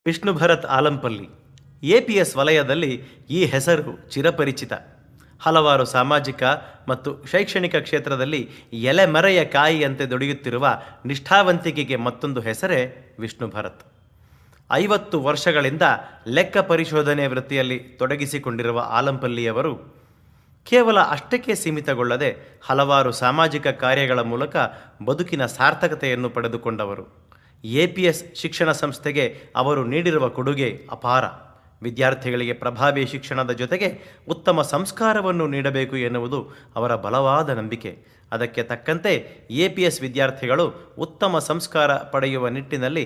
Vishnu Bharat Alampalli APS ವಲಯದಲ್ಲಿ ಈ ಹೆಸರು ಚಿರಪರಿಚಿತ. ಹಲವಾರು ಸಾಮಾಜಿಕ ಮತ್ತು ಶೈಕ್ಷಣಿಕ ಕ್ಷೇತ್ರದಲ್ಲಿ ಎಲೆಮರೆಯ ಕಾಯಿಯಂತೆ ದುಡಿಯುತ್ತಿರುವ ನಿಷ್ಠಾವಂತಿಕೆಗೆ ಮತ್ತೊಂದು ಹೆಸರೇ ವಿಷ್ಣು ಭರತ್. 50 ವರ್ಷಗಳಿಂದ ಲೆಕ್ಕ ಪರಿಶೋಧನೆ ವೃತ್ತಿಯಲ್ಲಿ ತೊಡಗಿಸಿಕೊಂಡಿರುವ ಆಲಂಪಲ್ಲಿಯವರು ಕೇವಲ ಅಷ್ಟಕ್ಕೆ ಸೀಮಿತಗೊಳ್ಳದೆ ಹಲವಾರು ಸಾಮಾಜಿಕ ಕಾರ್ಯಗಳ ಮೂಲಕ ಬದುಕಿನ ಸಾರ್ಥಕತೆಯನ್ನು ಪಡೆದುಕೊಂಡವರು. ಎಪಿಎಸ್ ಶಿಕ್ಷಣ ಸಂಸ್ಥೆಗೆ ಅವರು ನೀಡಿರುವ ಕೊಡುಗೆ ಅಪಾರ. ವಿದ್ಯಾರ್ಥಿಗಳಿಗೆ ಪ್ರಭಾವಿ ಶಿಕ್ಷಣದ ಜೊತೆಗೆ ಉತ್ತಮ ಸಂಸ್ಕಾರವನ್ನು ನೀಡಬೇಕು ಎನ್ನುವುದು ಅವರ ಬಲವಾದ ನಂಬಿಕೆ. ಅದಕ್ಕೆ ತಕ್ಕಂತೆ ಎಪಿಎಸ್ ವಿದ್ಯಾರ್ಥಿಗಳು ಉತ್ತಮ ಸಂಸ್ಕಾರ ಪಡೆಯುವ ನಿಟ್ಟಿನಲ್ಲಿ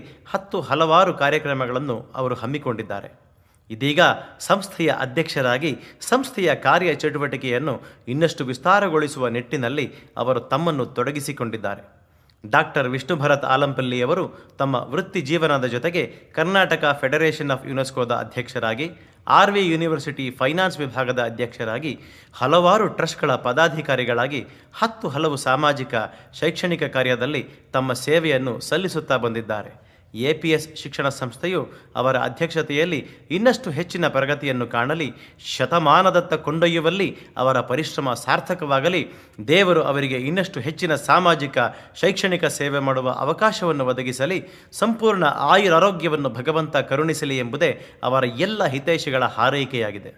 ಹಲವಾರು ಕಾರ್ಯಕ್ರಮಗಳನ್ನು ಅವರು ಹಮ್ಮಿಕೊಂಡಿದ್ದಾರೆ. ಇದೀಗ ಸಂಸ್ಥೆಯ ಅಧ್ಯಕ್ಷರಾಗಿ ಸಂಸ್ಥೆಯ ಕಾರ್ಯ ಚಟುವಟಿಕೆಯನ್ನು ಇನ್ನಷ್ಟು ವಿಸ್ತಾರಗೊಳಿಸುವ ನಿಟ್ಟಿನಲ್ಲಿ ಅವರು ತಮ್ಮನ್ನು ತೊಡಗಿಸಿಕೊಂಡಿದ್ದಾರೆ. ಡಾಕ್ಟರ್ ವಿಷ್ಣು ಭರತ್ ಆಲಂಪಲ್ಲಿಯವರು ತಮ್ಮ ವೃತ್ತಿ ಜೀವನದ ಜೊತೆಗೆ ಕರ್ನಾಟಕ ಫೆಡರೇಷನ್ ಆಫ್ ಯುನೆಸ್ಕೋದ ಅಧ್ಯಕ್ಷರಾಗಿ, ಆರ್ವಿ ಯೂನಿವರ್ಸಿಟಿ ಫೈನಾನ್ಸ್ ವಿಭಾಗದ ಅಧ್ಯಕ್ಷರಾಗಿ, ಹಲವಾರು ಟ್ರಸ್ಟ್ಗಳ ಪದಾಧಿಕಾರಿಗಳಾಗಿ ಹಲವು ಸಾಮಾಜಿಕ ಶೈಕ್ಷಣಿಕ ಕಾರ್ಯದಲ್ಲಿ ತಮ್ಮ ಸೇವೆಯನ್ನು ಸಲ್ಲಿಸುತ್ತಾ ಬಂದಿದ್ದಾರೆ. ಎಪಿಎಸ್ ಶಿಕ್ಷಣ ಸಂಸ್ಥೆಯು ಅವರ ಅಧ್ಯಕ್ಷತೆಯಲ್ಲಿ ಇನ್ನಷ್ಟು ಹೆಚ್ಚಿನ ಪ್ರಗತಿಯನ್ನು ಕಾಣಲಿ, ಶತಮಾನದತ್ತ ಕೊಂಡೊಯ್ಯುವಲ್ಲಿ ಅವರ ಪರಿಶ್ರಮ ಸಾರ್ಥಕವಾಗಲಿ, ದೇವರು ಅವರಿಗೆ ಇನ್ನಷ್ಟು ಹೆಚ್ಚಿನ ಸಾಮಾಜಿಕ ಶೈಕ್ಷಣಿಕ ಸೇವೆ ಮಾಡುವ ಅವಕಾಶವನ್ನು ಒದಗಿಸಲಿ, ಸಂಪೂರ್ಣ ಆಯುರಾರೋಗ್ಯವನ್ನು ಭಗವಂತ ಕರುಣಿಸಲಿ ಎಂಬುದೇ ಅವರ ಎಲ್ಲ ಹಿತೈಷಿಗಳ ಹಾರೈಕೆಯಾಗಿದೆ.